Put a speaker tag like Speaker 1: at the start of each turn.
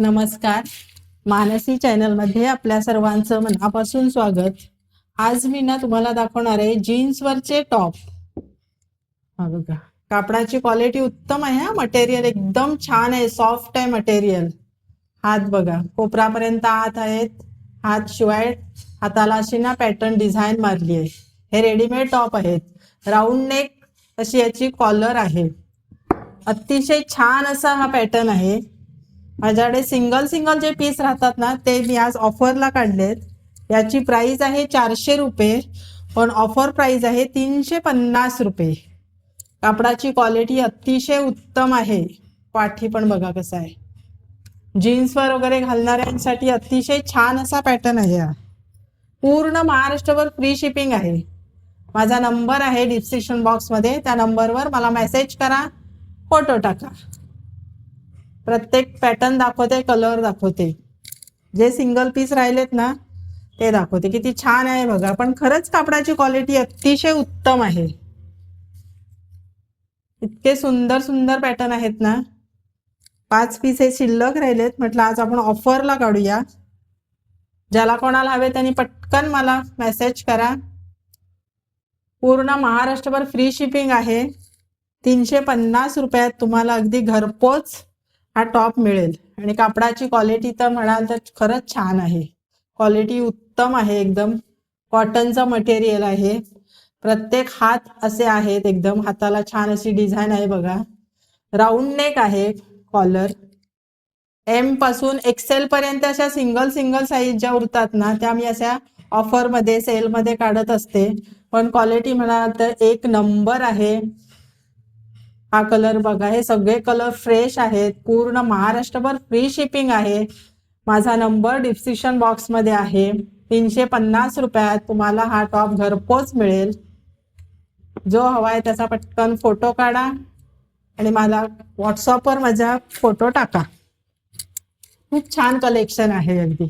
Speaker 1: नमस्कार. मानसी चॅनलमध्ये आपल्या सर्वांचं मनापासून स्वागत. आज मी तुम्हाला दाखवणार आहे जीन्सवरचे टॉप. हा बघा, कापडाची क्वालिटी उत्तम आहे. मटेरियल एकदम छान आहे, सॉफ्ट आहे मटेरियल. हात बघा, कोपरापर्यंत हात आहेत. हात शिवाय हाताला अशी पॅटर्न डिझाईन मारली आहे. हे रेडीमेड टॉप आहेत. राऊंड नेक अशी याची कॉलर आहे. अतिशय छान असा हा पॅटर्न आहे. माझ्याकडे सिंगल जे पीस राहतात ना, ते मी आज ऑफरला काढलेत. याची प्राइस आहे 400 रुपये, पण ऑफर प्राइस आहे 350 रुपये. कापडाची क्वालिटी अतिशय उत्तम आहे. पाठी पण बघा कसा आहे. जीन्सवर वगैरे घालणाऱ्यांसाठी अतिशय छान असा पॅटर्न आहे हा. पूर्ण महाराष्ट्रभर फ्री शिपिंग आहे. माझा नंबर आहे डिस्क्रिप्शन बॉक्समध्ये. त्या नंबरवर मला मेसेज करा, फोटो टाका. प्रत्येक पॅटर्न दाखवते, कलर दाखवते. जे सिंगल पीस राहिलेत ना ते दाखवते. किती छान आहे बघा. पण खरंच कापडाची क्वालिटी अतिशय उत्तम आहे. इतके सुंदर पॅटर्न आहेत ना. 5 पीस हे शिल्लक राहिलेत. म्हटलं आज आपण ऑफरला काढूया. ज्याला कोणाला हवे त्यांनी पटकन मला मेसेज करा. पूर्ण महाराष्ट्रभर फ्री शिपिंग आहे. 350 रुपयात तुम्हाला अगदी घरपोच हा टॉप मिळेल. आणि कापडाची क्वालिटी तर म्हणाल तर खरंच छान आहे. क्वालिटी उत्तम आहे. एकदम कॉटनचं मटेरियल आहे. प्रत्येक हात असे आहेत. एकदम हाताला छान अशी डिझाईन आहे बघा. राऊंड नेक आहे. कॉलर एम पासून एक्सेल पर्यंत अशा सिंगल साईज ज्या उरतात ना, त्या मी अशा ऑफरमध्ये सेलमध्ये काढत असते. पण क्वालिटी म्हणाल तर एक नंबर आहे. हा कलर बघा, हे सगळे कलर फ्रेश आहेत. पूर्ण महाराष्ट्रभर फ्री शिपिंग आहे. माझा नंबर डिस्क्रिप्शन बॉक्समध्ये आहे. 350 रुपयात तुम्हाला हा टॉप घरपोच मिळेल. जो हवा आहे त्याचा पटकन फोटो काढा आणि मला व्हॉट्सअपवर माझा फोटो टाका. खूप छान कलेक्शन आहे अगदी.